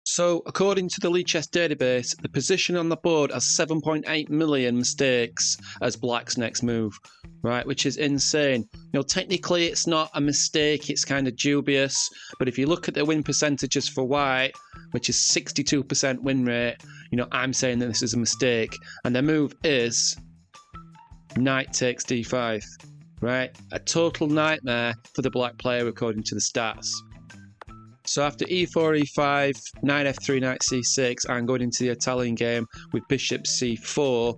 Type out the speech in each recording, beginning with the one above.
So, according to the League Chess database, the position on the board has 7.8 million mistakes as Black's next move, right? Which is insane. Technically it's not a mistake, it's kind of dubious, but if you look at the win percentages for White, which is 62% win rate, I'm saying that this is a mistake, and the move is Knight takes d5, right? A total nightmare for the Black player according to the stats. So after e4, e5, knight f3, knight c6, I'm going into the Italian game with bishop c4.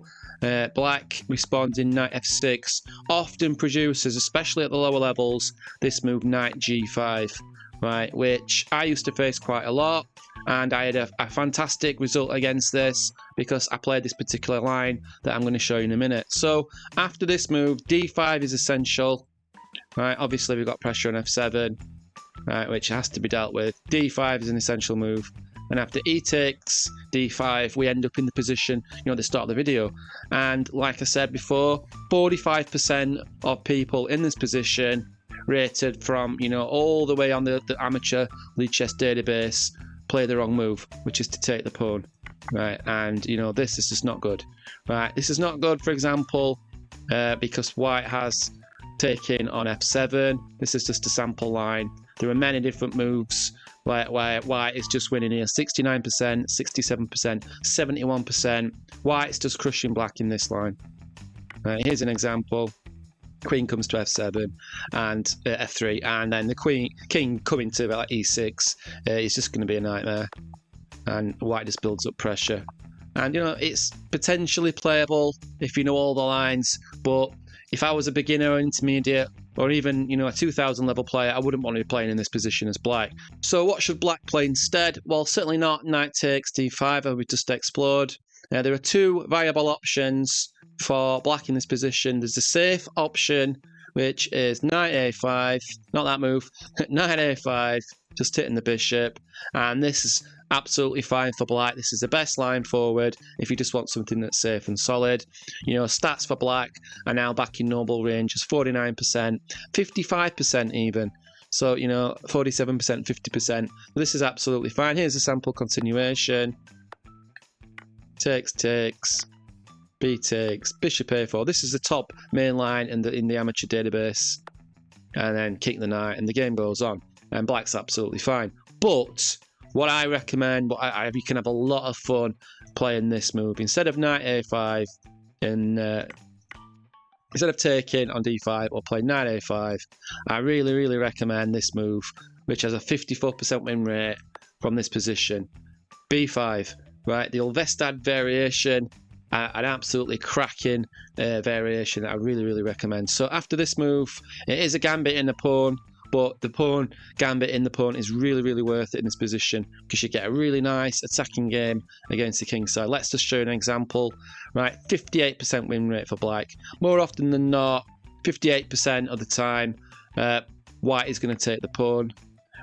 Black responding knight f6 often produces, especially at the lower levels, this move knight g5, right? Which I used to face quite a lot, and I had a fantastic result against this because I played this particular line that I'm going to show you in a minute. So after this move, d5 is essential, right? Obviously we've got pressure on f7. Right, which has to be dealt with. d5 is an essential move, and after e takes d5 we end up in the position at the start of the video, and like I said before, 45% of people in this position rated from all the way on the amateur League Chess database play the wrong move, which is to take the pawn, right? And this is just not good, right? This is not good, for example, because White has taken on f7. This is just a sample line. There are many different moves where White is just winning here. 69%, 67%, 71%. White's just crushing Black in this line. Here's an example. Queen comes to f7 and f3, and then the king coming to like e6 is just going to be a nightmare. And White just builds up pressure. And it's potentially playable if you know all the lines, but if I was a beginner or intermediate, or even a 2000 level player, I wouldn't want to be playing in this position as Black. So what should Black play instead? Well, certainly not knight takes d5, as we just explored. There are two viable options for Black in this position. There's a safe option, which is knight a5, not that move, knight a5, just hitting the bishop, and this is absolutely fine for Black. This is the best line forward if you just want something that's safe and solid. Stats for Black are now back in noble ranges: 49%, 55% even. So, 47%, 50%. This is absolutely fine. Here's a sample continuation. Takes, b takes, bishop a4. This is the top main line in the amateur database. And then kick the knight, and the game goes on. And Black's absolutely fine. But what I recommend, you can have a lot of fun playing this move. Instead of knight a5, instead of taking on d5 or playing knight a5, I really, really recommend this move, which has a 54% win rate from this position. b5, right? The Ulvestad variation, an absolutely cracking variation that I really, really recommend. So after this move, it is a gambit in the pawn, but the pawn gambit in the pawn is really, really worth it in this position because you get a really nice attacking game against the king side. Let's just show an example, right? 58% win rate for Black. More often than not, 58% of the time, White is going to take the pawn,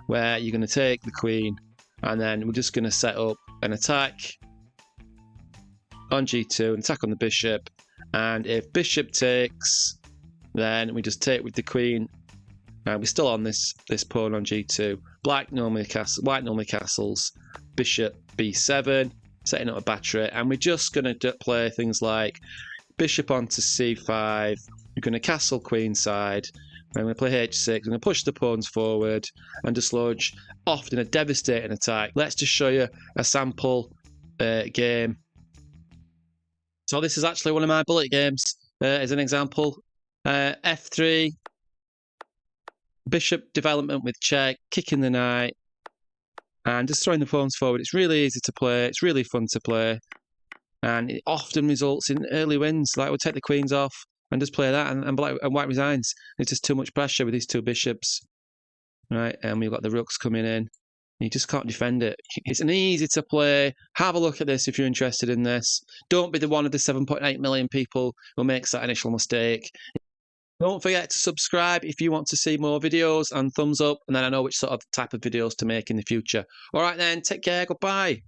where you're going to take the queen, and then we're just going to set up an attack on g2, an attack on the bishop, and if bishop takes, then we just take with the queen. We're still on this pawn on g2. White normally castles, bishop b7, setting up a battery, and we're just going to play things like bishop onto c5. We're going to castle queenside. I'm going to play h6. I'm going to push the pawns forward and just launch often a devastating attack. Let's just show you a sample game. So this is actually one of my bullet games as an example. f3. Bishop development with check, kicking the knight, and just throwing the pawns forward. It's really easy to play, it's really fun to play, and it often results in early wins. Like we'll take the queens off and just play that, and White resigns. It's just too much pressure with these two bishops, right? And we've got the rooks coming in. You just can't defend it. It's an easy to play. Have a look at this if you're interested in this. Don't be the one of the 7.8 million people who makes that initial mistake. Don't forget to subscribe if you want to see more videos, and thumbs up, and then I know which sort of type of videos to make in the future. All right then, take care, goodbye.